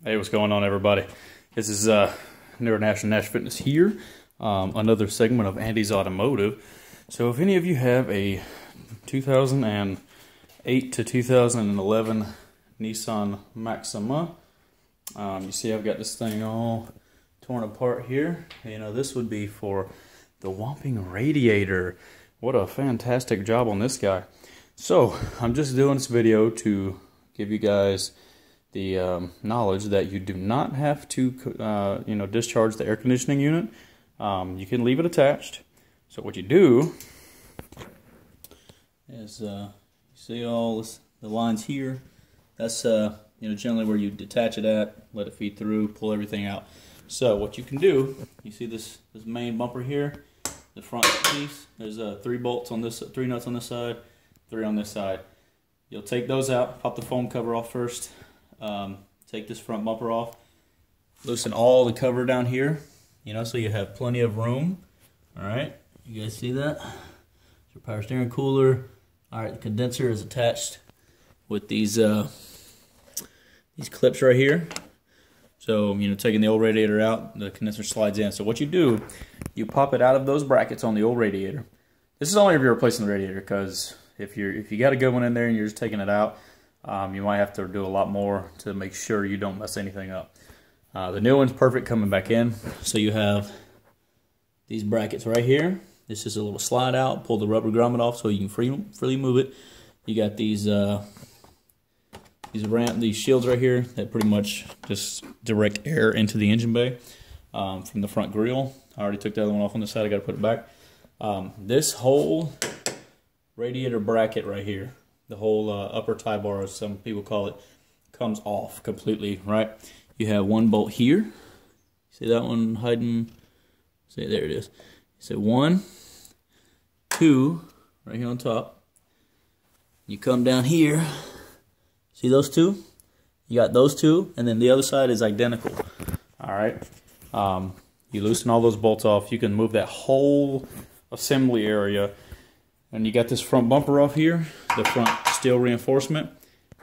Hey, what's going on, everybody? This is International Nash Fitness here. Another segment of Andy's Automotive. So if any of you have a 2008 to 2011 Nissan Maxima, you see I've got this thing all torn apart here. You know, this would be for the Whomping Radiator. What a fantastic job on this guy. So I'm just doing this video to give you guys the knowledge that you do not have to discharge the air conditioning unit. You can leave it attached. So what you do is you see all the lines here. That's generally where you detach it at, let it feed through, pull everything out. So what you can do, you see this main bumper here, the front piece. There's 3 bolts on this, 3 nuts on this side, 3 on this side. You'll take those out, pop the foam cover off first. Take this front bumper off, loosen all the cover down here, so you have plenty of room. Alright, you guys see that? It's your power steering cooler. Alright, the condenser is attached with these clips right here. So, taking the old radiator out, the condenser slides in. So what you do, you pop it out of those brackets on the old radiator. This is only if you're replacing the radiator, because if you got a good one in there and you're just taking it out, you might have to do a lot more to make sure you don't mess anything up. The new one's perfect coming back in. So you have these brackets right here. This is a little slide out. Pull the rubber grommet off so you can freely move it. You got these shields right here that pretty much just direct air into the engine bay from the front grille. I already took the other one off on the side. I got to put it back. This whole radiator bracket right here, the whole upper tie bar, as some people call it, comes off completely, right? You have one bolt here. See that one hiding? See, there it is. So 1, 2, right here on top. You come down here. See those 2? You got those 2, and then the other side is identical. All right. You loosen all those bolts off. You can move that whole assembly area. And you got this front bumper off here, the front steel reinforcement.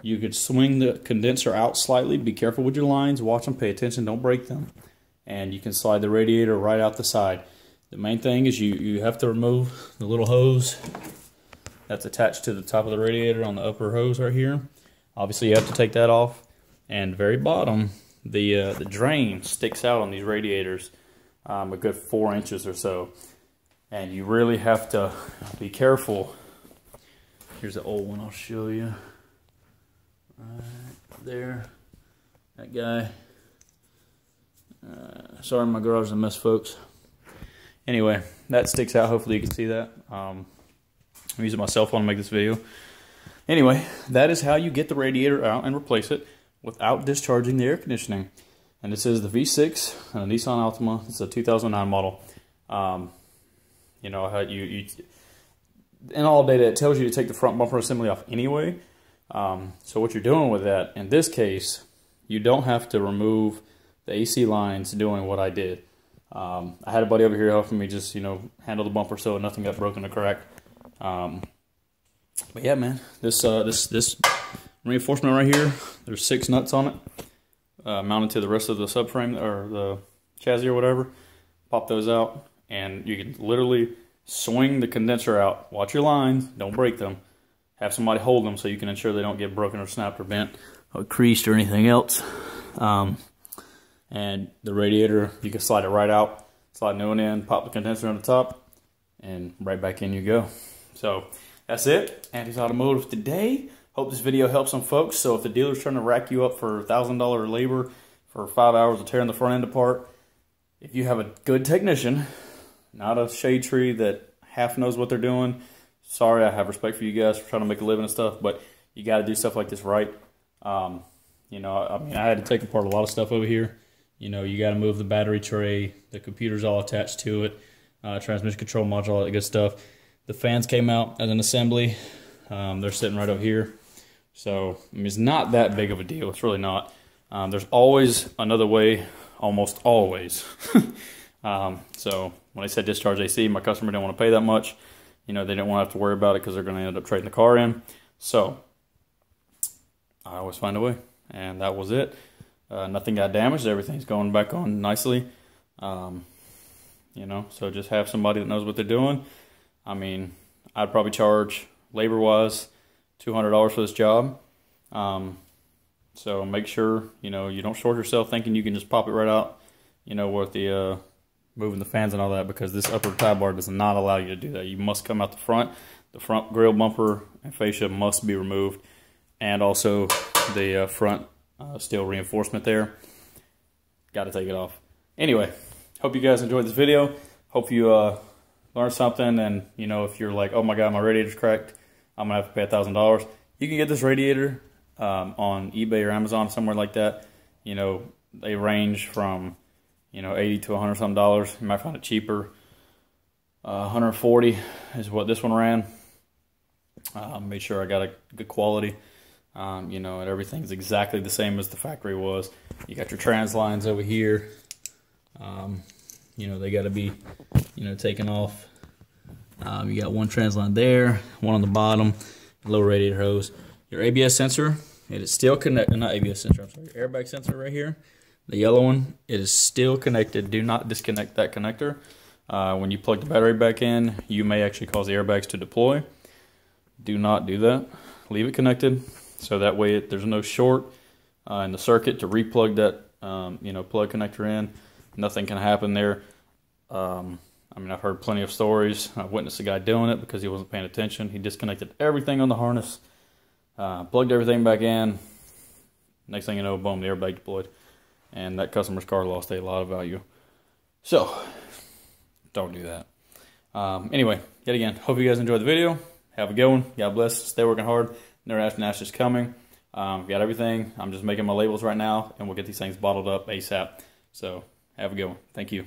You could swing the condenser out slightly. Be careful with your lines. Watch them, pay attention, don't break them. And you can slide the radiator right out the side. The main thing is you have to remove the little hose that's attached to the top of the radiator on the upper hose right here. Obviously you have to take that off. And very bottom, the drain sticks out on these radiators a good 4 inches or so. And you really have to be careful. Here's the old one I'll show you. Right there. That guy. Sorry, my garage is a mess, folks. Anyway, that sticks out. Hopefully you can see that. I'm using my cell phone to make this video. Anyway, that is how you get the radiator out and replace it without discharging the air conditioning. And this is the V6 and a Nissan Altima. It's a 2009 model. How in Alldata it tells you to take the front bumper assembly off anyway. So what you're doing with that, in this case, you don't have to remove the AC lines doing what I did. I had a buddy over here helping me just, handle the bumper so nothing got broken or cracked. But yeah, man, this reinforcement right here, there's 6 nuts on it, mounted to the rest of the subframe or the chassis or whatever. Pop those out. And you can literally swing the condenser out. Watch your lines, don't break them. Have somebody hold them so you can ensure they don't get broken or snapped or bent or creased or anything else. And the radiator, you can slide it right out, slide a new one in, pop the condenser on the top, and right back in you go. So that's it. Andy's Automotive today. Hope this video helps some folks. So if the dealer's trying to rack you up for $1,000 labor for 5 hours of tearing the front end apart, if you have a good technician, not a shade tree that half knows what they're doing. Sorry, I have respect for you guys for trying to make a living and stuff, but you got to do stuff like this right. I had to take apart a lot of stuff over here. You got to move the battery tray. The computer's all attached to it. Transmission control module, all that good stuff. The fans came out as an assembly. They're sitting right over here. So, it's not that big of a deal. It's really not. There's always another way, almost always. So when I said discharge AC, my customer didn't want to pay that much. They didn't want to have to worry about it because they're going to end up trading the car in. So I always find a way, and that was it. Nothing got damaged. Everything's going back on nicely. You know, so just have somebody that knows what they're doing. I mean, I'd probably charge labor-wise $200 for this job. So make sure, you know, you don't short yourself thinking you can just pop it right out, you know, with the moving the fans and all that, because this upper tie bar does not allow you to do that. You must come out the front. The front grille bumper and fascia must be removed, and also the front steel reinforcement there. Got to take it off. Anyway, hope you guys enjoyed this video. Hope you learned something, and you know, if you're like, oh my god, my radiator's cracked, I'm gonna have to pay $1,000. You can get this radiator on eBay or Amazon, somewhere like that. You know, they range from, you know, $80 to $100 something. You might find it cheaper. 140 is what this one ran. Made sure I got a good quality. You know, and everything's exactly the same as the factory was. You got your trans lines over here. You know, they got to be, you know, taken off. You got one trans line there, one on the bottom, low radiator hose. Your ABS sensor, it is still connected. Not ABS sensor, I'm sorry. Your airbag sensor right here, the yellow one, it is still connected. Do not disconnect that connector. When you plug the battery back in, you may actually cause the airbags to deploy. Do not do that. Leave it connected, so that way there's no short in the circuit to replug that you know, plug connector in. Nothing can happen there. I mean, I've heard plenty of stories. I've witnessed a guy doing it because he wasn't paying attention. He disconnected everything on the harness, plugged everything back in. Next thing you know, boom, the airbag deployed, and that customer's car lost a lot of value. So don't do that. Anyway, yet again, hope you guys enjoyed the video. Have a good one. God bless. Stay working hard. International Nash is coming. Got everything. I'm just making my labels right now, and we'll get these things bottled up ASAP. So have a good one. Thank you.